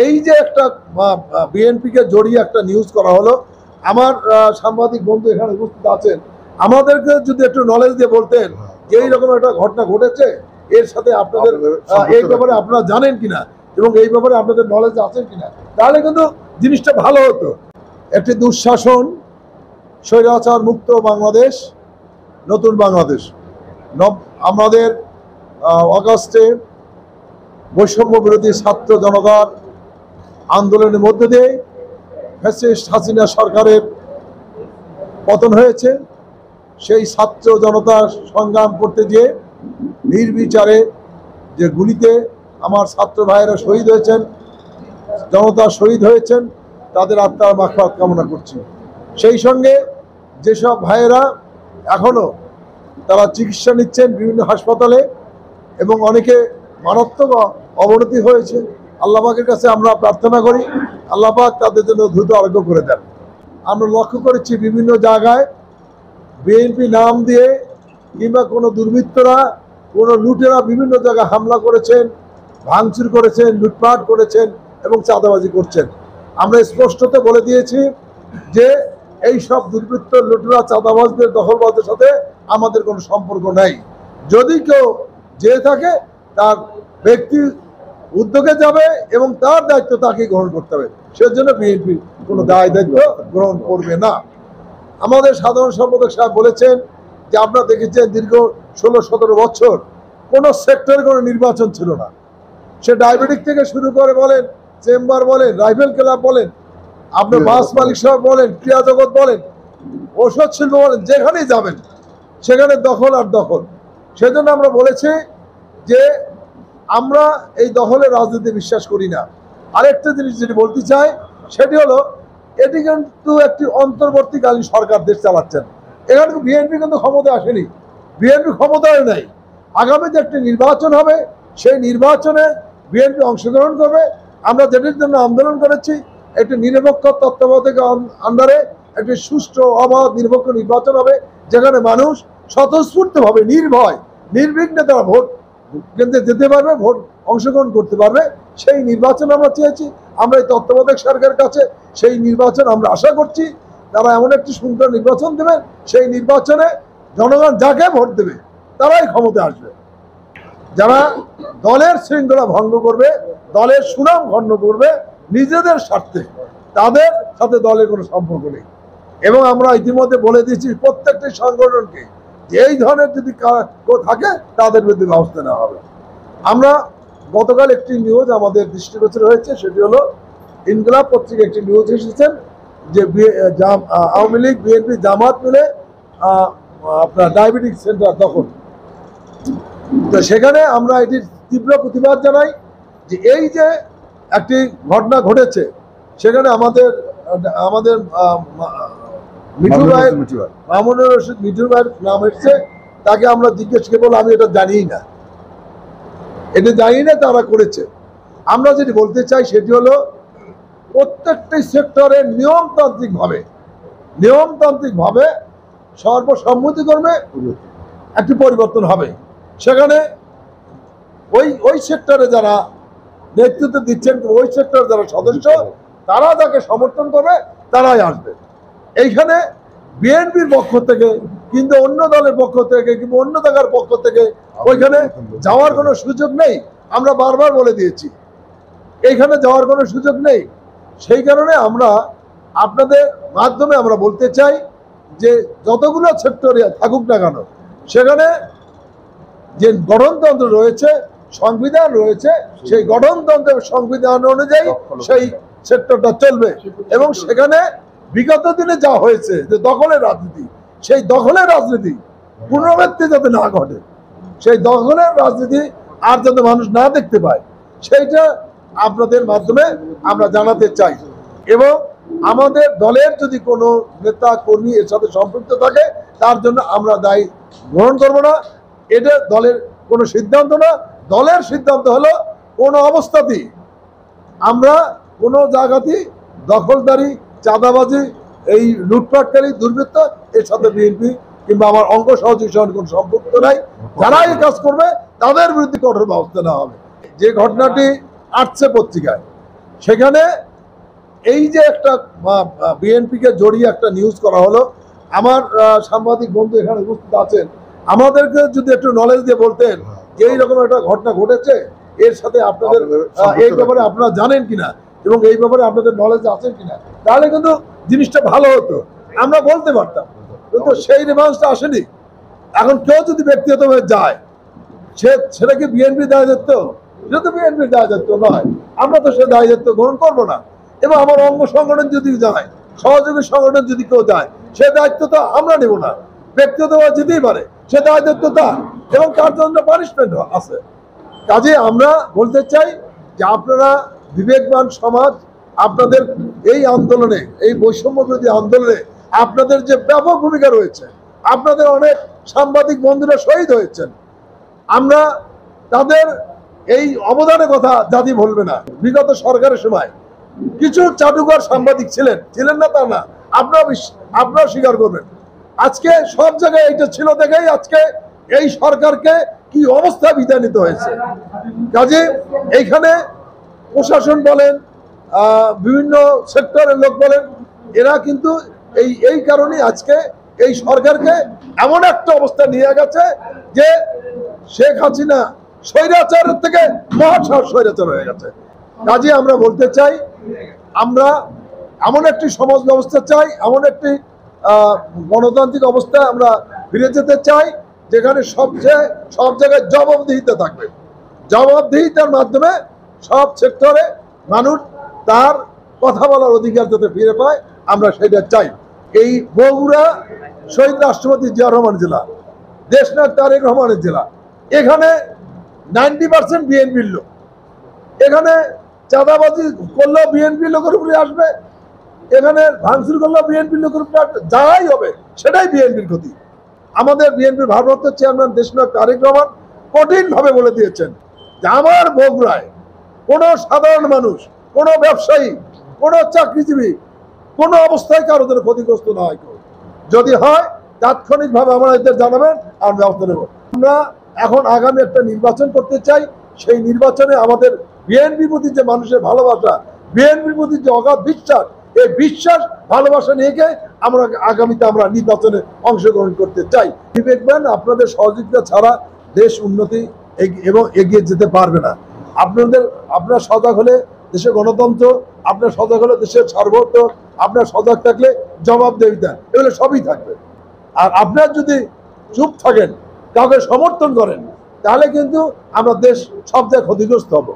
এই যে একটা বিএনপিকে জড়িয়ে একটা নিউজ করা হলো, আমার সাংবাদিক বন্ধু এখানে উপস্থিত আছেন, আমাদেরকে যদি একটু নলেজ দিয়ে বলতেন যে এইরকম একটা ঘটনা ঘটেছে, এর সাথে আপনাদের এই ব্যাপারে আপনারা জানেন কিনা এবং এই ব্যাপারে আপনাদের নলেজ আছেন কিনা, তাহলে কিন্তু জিনিসটা ভালো হতো। একটি দুঃশাসন, স্বৈরাচার মুক্ত বাংলাদেশ, নতুন বাংলাদেশ। আমাদের অগাস্টে বৈষম্য বিরোধী ছাত্র জনতার আন্দোলনের মধ্যে দিয়ে ফ্যাসিস্ট হাসিনা সরকারের পতন হয়েছে। সেই ছাত্র জনতা সংগ্রাম করতে গিয়ে নির্বিচারে যে গুলিতে আমার ছাত্র ভাইয়েরা শহীদ হয়েছেন, জনতা শহীদ হয়েছেন, তাদের আত্মার মাগফিরাত কামনা করছি। সেই সঙ্গে যেসব ভাইয়েরা এখনো তারা চিকিৎসা নিচ্ছেন বিভিন্ন হাসপাতালে এবং অনেকে মারাত্মক অবনতি হয়েছে, আল্লাহ পাকের কাছে আমরা প্রার্থনা করি আল্লাহ পাক তাদের জন্য দ্রুত আরোগ্য করে দেন। আমরা লক্ষ্য করেছি বিভিন্ন জায়গায় বিএনপি নাম দিয়ে কিংবা কোনো দুর্বৃত্তরা, কোনো লুটেরা বিভিন্ন জায়গায় হামলা করেছেন, ভাঙচুর করেছেন, লুটপাট করেছেন এবং চাঁদাবাজি করছেন। আমরা স্পষ্টতে বলে দিয়েছি যে এই সব দুর্বৃত্ত, লুটেরা, চাঁদাবাজদের, দখলবাজদের সাথে আমাদের কোনো সম্পর্ক নাই। যদি কেউ যেয়ে থাকে তার ব্যক্তি উদ্যোগে যাবে এবং তার দায়িত্ব তাকে গ্রহণ করতে হবে, সেজন্য বিএনপি কোনো দায়িত্ব গ্রহণ করবে না। আমাদের সাধারণ সম্পাদক সাহেব বলেছেন যে আপনারা দেখেছেন দীর্ঘ 16-17 বছর কোনো সেক্টরে কোনো নির্বাচন ছিল না। সে ডায়াবেটিক থেকে শুরু করে বলেন, চেম্বার বলেন, রাইফেল ক্লাব বলেন, আপনার বাস মালিক সাহেব বলেন, ক্রীড়া জগৎ বলেন, ওষুধ শিল্প বলেন, যেখানেই যাবেন সেখানে দখল আর দখল। সেজন্য আমরা বলেছি যে আমরা এই দখলের রাজনীতি বিশ্বাস করি না। আরেকটা জিনিস যেটি বলতে চাই সেটি হলো, এটি কিন্তু একটি অন্তর্বর্তীকালীন সরকার দেশ চালাচ্ছেন। এখানে বিএনপি কিন্তু ক্ষমতা আসেনি, বিএনপি ক্ষমতায় নাই। আগামী যে একটি নির্বাচন হবে, সেই নির্বাচনে বিএনপি অংশগ্রহণ করবে। আমরা যেটির জন্য আন্দোলন করেছি একটি নিরপেক্ষ তত্ত্বাবধায়ক আন্ডারে একটি সুষ্ঠু, অবাধ, নিরপেক্ষ নির্বাচন হবে, যেখানে মানুষ স্বতঃস্ফূর্তভাবে নির্ভয় নির্বিঘ্নে তারা ভোট কেন্দ্রে যেতে পারবে, ভোট অংশগ্রহণ করতে পারবে। সেই নির্বাচন আমরা চেয়েছি। আমরা এই তত্ত্বাবধায়ক সরকারের কাছে সেই নির্বাচন আমরা আশা করছি। তারা এমন একটি সুন্দর নির্বাচন দেবেন, সেই নির্বাচনে জনগণ যাকে ভোট দেবে তারাই ক্ষমতায় আসবে। যারা দলের শৃঙ্খলা ভঙ্গ করবে, দলের সুনাম ভঙ্গ করবে নিজেদের স্বার্থে, তাদের সাথে দলের কোনো সম্পর্ক নেই। এবং আমরা ইতিমধ্যে বলে দিয়েছি প্রত্যেকটি সংগঠনকে যে এই ধরনের যদি থাকে তাদের বিরুদ্ধে ব্যবস্থা নেওয়া হবে। আমরা গতকাল একটি নিউজ আমাদের দৃষ্টিগোচর হয়েছে, সেটি হলো ইনকিলাব পত্রিকা একটি নিউজ এসেছেন যে আওয়ামী লীগ, বিএনপি, জামাত মিলে আপনার ডায়াবেটিক সেন্টার দখল। তো সেখানে আমরা এটির তীব্র প্রতিবাদ জানাই যে এই যে একটি ঘটনা ঘটেছে, সেখানে আমাদের মিঠু ভাইয়ের, মামুনুর রশিদ মিঠু ভাইয়ের নাম এসছে। তাকে আমরা জিজ্ঞেস করে বলে আমি এটা জানিই না, এটা জানি না তারা করেছে। আমরা যেটি বলতে চাই সেটি হলো, প্রত্যেকটি সেক্টরে নিয়মতান্ত্রিকভাবে সর্বসম্মতিক্রমে একটি পরিবর্তন হবে। সেখানে ওই সেক্টরে যারা নেতৃত্ব দিচ্ছেন, ওই সেক্টরে যারা সদস্য, তারা যাকে সমর্থন করবে তারাই আসবে। এইখানে বিএনপির পক্ষ থেকে কিন্তু অন্য দলের পক্ষ থেকে কিংবা অন্য জায়গার পক্ষ থেকে ওইখানে যাওয়ার কোনো সুযোগ নেই। আমরা বারবার বলে দিয়েছি এইখানে যাওয়ার কোনো সুযোগ নেই। সেই কারণে আমরা আপনাদের মাধ্যমে আমরা বলতে চাই যে যতগুলো সেক্টরে থাকুক না কেন, সেখানে যে গঠনতন্ত্র রয়েছে, সংবিধান রয়েছে, সেই গঠনতন্ত্রের সংবিধান অনুযায়ী সেই সেক্টরটা চলবে। এবং সেখানে বিগত দিনে যা হয়েছে যে দখলের রাজনীতি, সেই দখলের রাজনীতি পুনরাবৃত্তি যাতে না ঘটে, সেই দখলের রাজনীতি আর যাতে মানুষ না দেখতে পায়, সেইটা আপনাদের মাধ্যমে আমরা জানাতে চাই। এবং আমাদের দলের যদি কোনো নেতা কর্মী এর সাথে সম্পৃক্ত থাকে, তার জন্য আমরা দায়ী গ্রহণ করবো না। এটা দলের কোনো সিদ্ধান্ত না। দলের সিদ্ধান্ত হলো কোনো অবস্থাতেই আমরা কোনো জায়গাতেই দখলদারি, চাঁদাবাজি, এই লুটপাটকারী, দুর্বৃত্ত এর সাথে বিএনপি কিংবা আমার অঙ্গ সহযোগী কোনো সম্পর্ক নাই। যারা এই কাজ করবে তাদের বিরুদ্ধে কঠোর ব্যবস্থা নেওয়া হবে। যে ঘটনাটি আসছে পত্রিকায়, সেখানে এই যে একটা বিএনপিকে জড়িয়ে একটা নিউজ করা হলো, আমার সাংবাদিক বন্ধু এখানে উপস্থিত আছেন, আমাদেরকে যদি একটু নলেজ দিয়ে বলতেন যে এইরকম একটা ঘটনা ঘটেছে, এর সাথে আপনাদের এই ব্যাপারে আপনারা জানেন কিনা এবং এই ব্যাপারে আপনাদের নলেজ আছেন কিনা, তাহলে কিন্তু জিনিসটা ভালো হতো, আমরা বলতে পারতাম। কিন্তু সেই রেসপন্সটা আসেনি। এখন কেউ যদি ব্যক্তিগতভাবে যায়, সেটা কি বিএনপির দায়িত্ব? সেটা তো বিএনপির দায়িত্ব নয়, আমরা তো সে দায়িত্ব গ্রহণ করবো না। এবং আমার অঙ্গ সংগঠন যদি যায়, সহযোগী সংগঠন যদি কেউ যায়, সে দায়িত্ব তো আমরা নেব না, ব্যক্তিগতভাবে যেতেই পারে, সে দায়িত্ব তার এবং তার জন্য পানিশমেন্ট আছে। কাজে আমরা বলতে চাই যে আপনারা বিবেকবান সমাজ, আপনাদের এই আন্দোলনে, এই বৈষম্য বিরোধী আন্দোলনে আপনাদের যে ব্যাপক ভূমিকা রয়েছে, আপনাদের অনেক সাংবাদিক বন্ধুরা শহীদ হয়েছেন, আমরা তাদের এই অবদানের কথা জাতি ভুলবে না। বিগত সরকারের সময় কিছু চাটুকার সাংবাদিক ছিলেন না তা না, আপনারা স্বীকার করবেন। আজকে সব জায়গায় এটা ছিল দেখেই আজকে এই সরকারকে কি অবস্থা বিদায় নিতে হয়েছে। কাজে এইখানে প্রশাসন বলেন, বিভিন্ন সেক্টরের লোক বলেন, এরা কিন্তু এই কারণেই আজকে এই সরকারকে এমন একটা অবস্থা নিয়ে গেছে যে শেখ হাসিনা স্বৈরাচারের থেকে মহাসার স্বৈরাচার হয়ে গেছে। কাজে আমরা বলতে চাই, আমরা এমন একটি সমাজ ব্যবস্থা চাই, এমন একটি গণতান্ত্রিক অবস্থায় আমরা ফিরে যেতে চাই যেখানে সব জায়গায় জবাবদিহিতা থাকবে। জবাবদিহিতার মাধ্যমে সব সেক্টরে মানুষ তার কথা বলার অধিকার যাতে ফিরে পায়, আমরা সেটা চাই। এই বগুড়া শহীদ রাষ্ট্রপতি জিয়া রহমান জেলা, দেশনায়ক তারেক রহমানের জেলা, এখানে 90% বিএনপির লোক। এখানে চাঁদাবাজি করলেও বিএনপির লোকের উপরে আসবে, এখানে ভাঙচুর করলেও বিএনপির লোকের উপরে আসবে, যাই হবে সেটাই বিএনপির ক্ষতি। আমাদের বিএনপির ভারপ্রাপ্ত চেয়ারম্যান দেশনায়ক তারেক রহমান কঠিনভাবে বলে দিয়েছেন যে আমার বগুড়ায় কোনো সাধারণ মানুষ, কোনো ব্যবসায়ী, কোনো চাকরিজীবী কোনো অবস্থায় কারো জন্য ক্ষতিগ্রস্ত না হয়। যদি হয় তাৎক্ষণিকভাবে আমরা এদের জানাবেন, আমরা ব্যবস্থা নেব। আমরা এখন আগামী একটা নির্বাচন করতে চাই, সেই নির্বাচনে আমাদের বিএনপির প্রতি যে মানুষের ভালোবাসা, বিএনপির প্রতি যে অগাধ বিশ্বাস, এই বিশ্বাস ভালোবাসা নিয়ে আমরা আগামীতে আমরা নির্বাচনে অংশগ্রহণ করতে চাই। বিবেকবান, আপনাদের সহযোগিতা ছাড়া দেশ উন্নতি এবং এগিয়ে যেতে পারবে না। আপনারা সজাগ হলে দেশের গণতন্ত্র, আপনার সজাগ হলে দেশের সার্বভৌমত্ব, আপনার সজাগ থাকলে জবাবদিহিতা, এগুলো সবই থাকবে। আর আপনার যদি চুপ থাকেন, কাউকে সমর্থন করেন, তাহলে কিন্তু আমরা দেশ সব জায়গায় ক্ষতিগ্রস্ত হব।